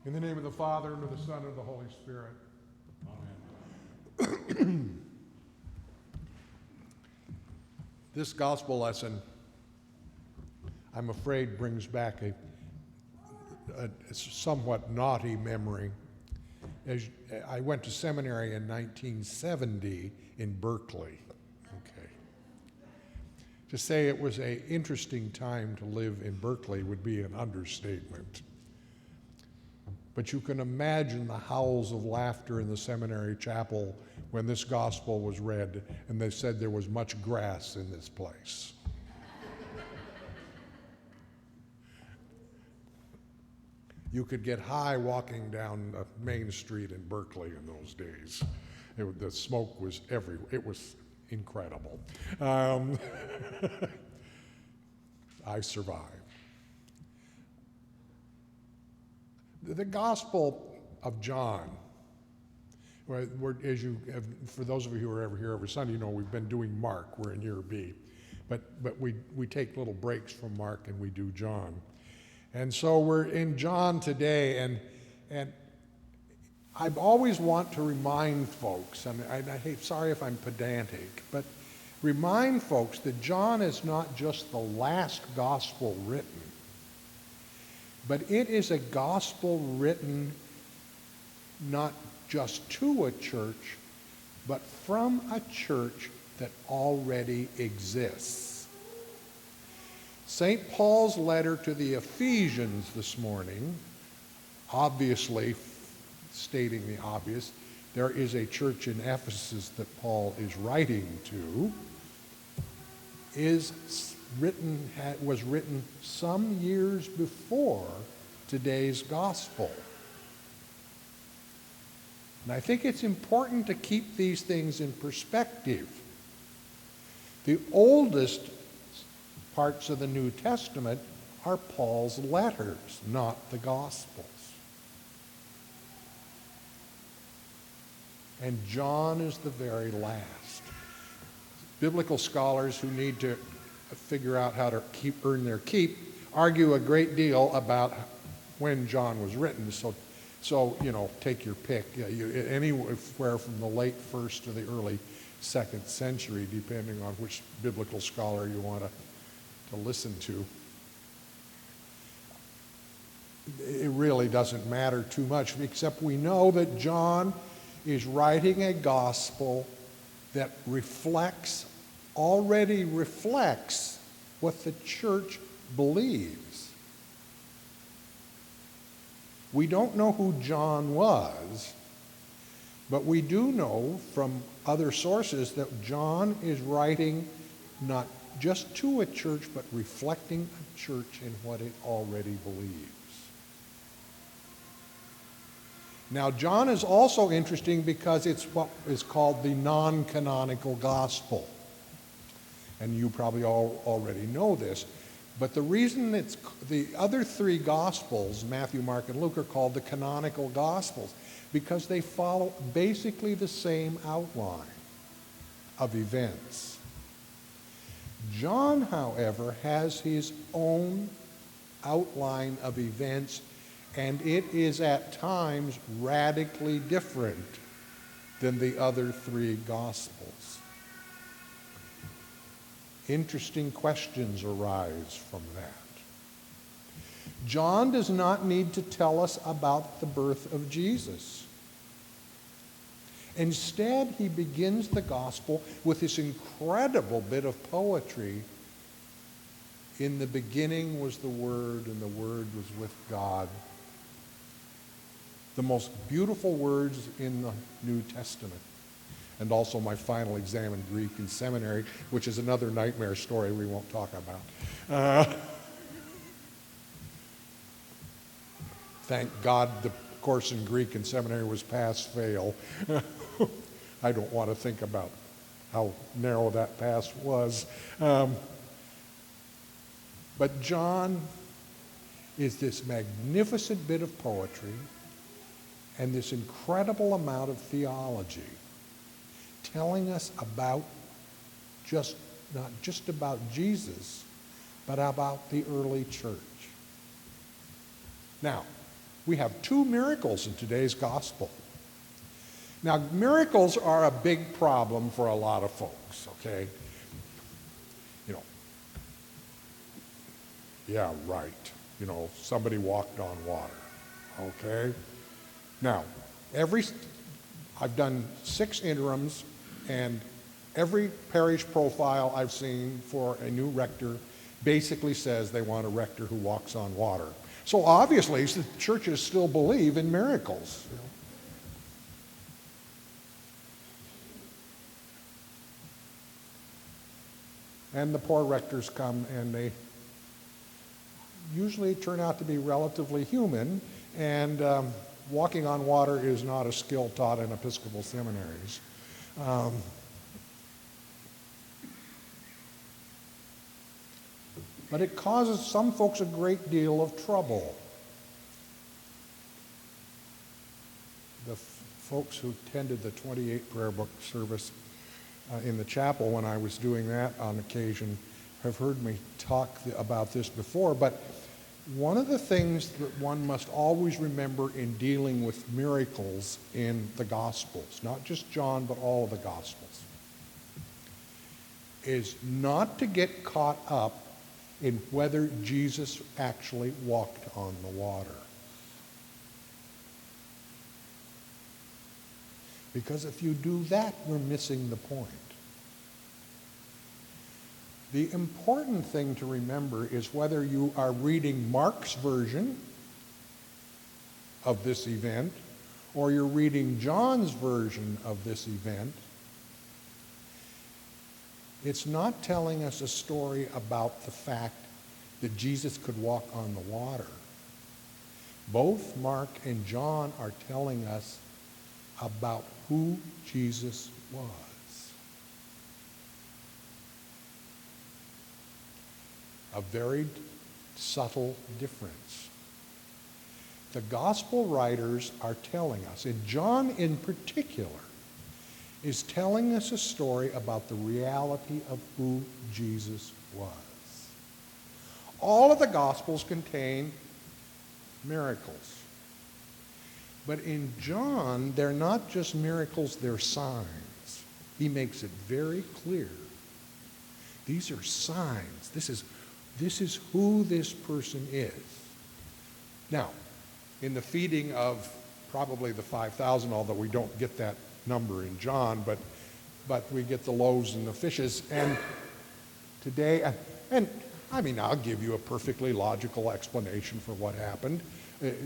In the name of the Father, and of the Son, and of the Holy Spirit. Amen. This gospel lesson, I'm afraid, brings back a somewhat naughty memory. As I went to seminary in 1970 in Berkeley. Okay. To say it was an interesting time to live in Berkeley would be an understatement. But you can imagine the howls of laughter in the seminary chapel when this gospel was read, and they said there was much grass in this place. You could get high walking down Main Street in Berkeley in those days. The smoke was everywhere. It was incredible. I survived. The Gospel of John, for those of you who are ever here every Sunday, you know we've been doing Mark. We're in year B. But we take little breaks from Mark and we do John. And so we're in John today, and I always want to remind folks, and sorry if I'm pedantic, but remind folks that John is not just the last gospel written, but it is a gospel written not just to a church, but from a church that already exists. St. Paul's letter to the Ephesians this morning, obviously stating the obvious, there is a church in Ephesus that Paul is writing to, was written some years before today's gospel. And I think it's important to keep these things in perspective. The oldest parts of the New Testament are Paul's letters, not the Gospels. And John is the very last. Biblical scholars who need to figure out how to earn their keep argue a great deal about when John was written. So take your pick. Anywhere from the late first to the early second century, depending on which biblical scholar you want to listen to. It really doesn't matter too much, except we know that John is writing a gospel that already reflects what the church believes. We don't know who John was, but we do know from other sources that John is writing not just to a church, but reflecting a church in what it already believes. Now, John is also interesting because it's what is called the non-canonical gospel. And you probably all already know this. But the reason the other three gospels, Matthew, Mark, and Luke, are called the canonical gospels because they follow basically the same outline of events. John, however, has his own outline of events, and it is at times radically different than the other three Gospels. Interesting questions arise from that. John does not need to tell us about the birth of Jesus. Instead, he begins the gospel with this incredible bit of poetry. In the beginning was the Word, and the Word was with God. The most beautiful words in the New Testament. And also my final exam in Greek in seminary, which is another nightmare story we won't talk about. Thank God the course in Greek in seminary was pass-fail. I don't want to think about how narrow that pass was. But John is this magnificent bit of poetry and this incredible amount of theology telling us about not just about Jesus, but about the early church. Now, We have 2 miracles in today's gospel. Now, miracles are a big problem for a lot of folks, okay? You know, yeah, right. You know, somebody walked on water, okay? Now, I've done 6 interims, and every parish profile I've seen for a new rector basically says they want a rector who walks on water. So obviously, the churches still believe in miracles. You know? And the poor rectors come, and they usually turn out to be relatively human, and walking on water is not a skill taught in Episcopal seminaries. But it causes some folks a great deal of trouble. The folks who attended the 28 prayer book service in the chapel when I was doing that on occasion have heard me talk about this before, but one of the things that one must always remember in dealing with miracles in the Gospels, not just John, but all of the Gospels, is not to get caught up in whether Jesus actually walked on the water. Because if you do that, we're missing the point. The important thing to remember is whether you are reading Mark's version of this event or you're reading John's version of this event, it's not telling us a story about the fact that Jesus could walk on the water. Both Mark and John are telling us about who Jesus was. A very subtle difference. The gospel writers are telling us, and John in particular, is telling us a story about the reality of who Jesus was. All of the Gospels contain miracles. But in John, they're not just miracles, they're signs. He makes it very clear. These are signs. This is who this person is. Now, in the feeding of probably the 5,000, although we don't get that number in John, but we get the loaves and the fishes. And today, and I mean, I'll give you a perfectly logical explanation for what happened.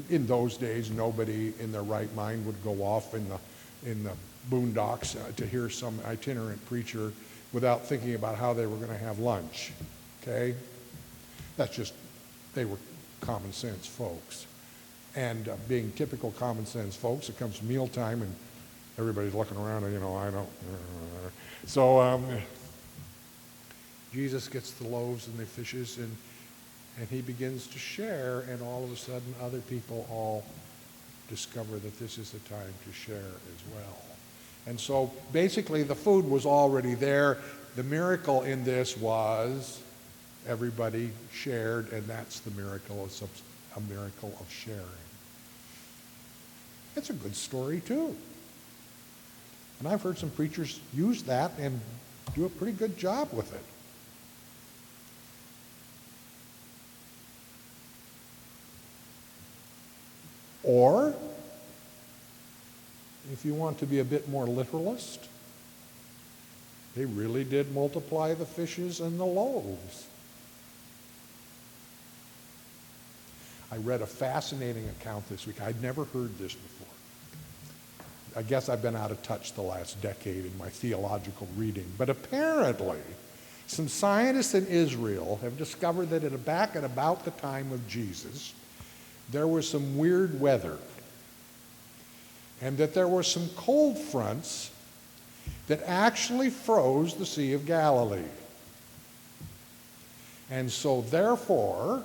In those days, nobody in their right mind would go off in the boondocks to hear some itinerant preacher without thinking about how they were going to have lunch. Okay? That's just, they were common sense folks. And being typical common sense folks, it comes mealtime and everybody's looking around and, I don't. So Jesus gets the loaves and the fishes and he begins to share, and all of a sudden other people all discover that this is a time to share as well. And so basically the food was already there. The miracle in this was everybody shared, and that's the miracle, a miracle of sharing. It's a good story too. And I've heard some preachers use that and do a pretty good job with it. Or, if you want to be a bit more literalist, they really did multiply the fishes and the loaves. I read a fascinating account this week. I'd never heard this before. I guess I've been out of touch the last decade in my theological reading. But apparently, some scientists in Israel have discovered that back at about the time of Jesus, there was some weird weather, and that there were some cold fronts that actually froze the Sea of Galilee. And so therefore,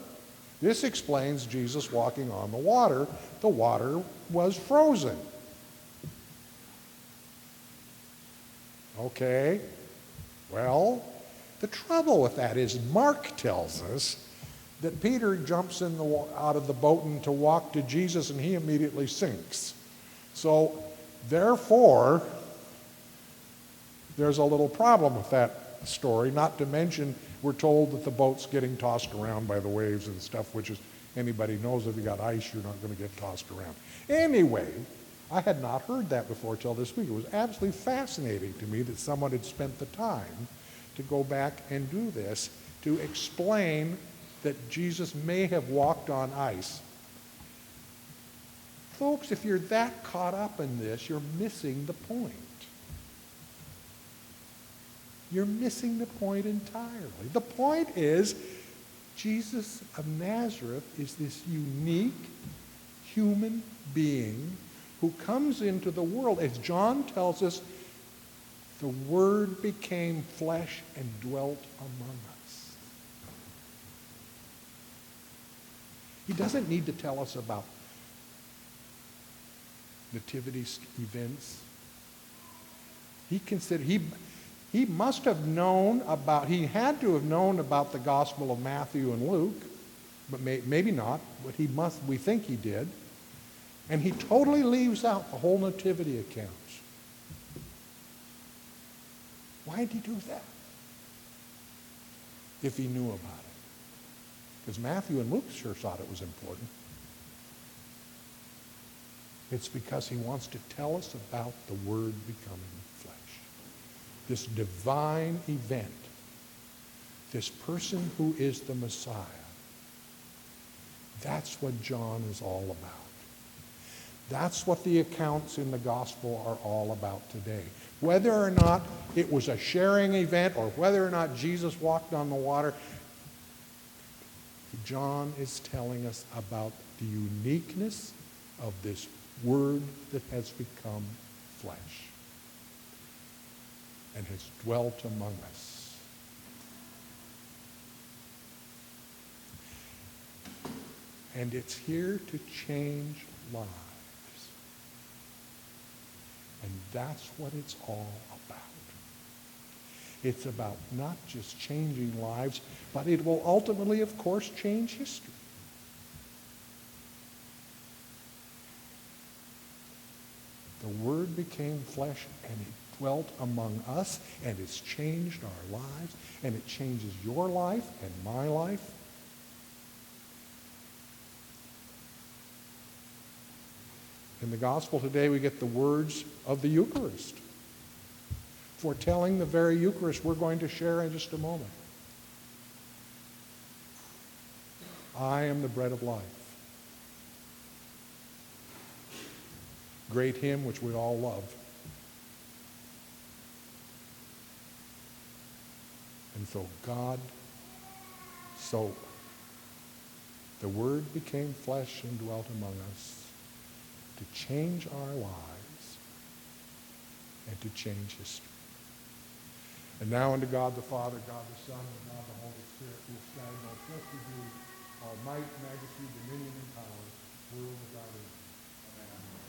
this explains Jesus walking on the water. The water was frozen. Okay, well, the trouble with that is Mark tells us that Peter jumps out of the boat and to walk to Jesus, and he immediately sinks. So, therefore, there's a little problem with that story, not to mention we're told that the boat's getting tossed around by the waves and stuff, which is, anybody knows if you got ice, you're not going to get tossed around. Anyway, I had not heard that before till this week. It was absolutely fascinating to me that someone had spent the time to go back and do this, to explain that Jesus may have walked on ice. Folks, if you're that caught up in this, you're missing the point. You're missing the point entirely. The point is, Jesus of Nazareth is this unique human being who comes into the world. As John tells us, the Word became flesh and dwelt among us. He doesn't need to tell us about nativity events. He must have known about, he had to have known about the Gospel of Matthew and Luke, but maybe not, but we think he did. And he totally leaves out the whole nativity accounts. Why did he do that? If he knew about it. Because Matthew and Luke sure thought it was important. It's because he wants to tell us about the Word becoming flesh. This divine event. This person who is the Messiah. That's what John is all about. That's what the accounts in the gospel are all about today. Whether or not it was a sharing event or whether or not Jesus walked on the water, John is telling us about the uniqueness of this Word that has become flesh and has dwelt among us. And it's here to change lives. And that's what it's all about. It's about not just changing lives, but it will ultimately, of course, change history. The Word became flesh and it dwelt among us, and it's changed our lives, and it changes your life and my life. In the gospel today, we get the words of the Eucharist, foretelling the very Eucharist we're going to share in just a moment. I am the bread of life. Great hymn which we all love. And so the Word became flesh and dwelt among us to change our lives and to change history. And now unto God the Father, God the Son, and God the Holy Spirit, who stand most blessed be all might, majesty, dominion, and power, world without end. Amen.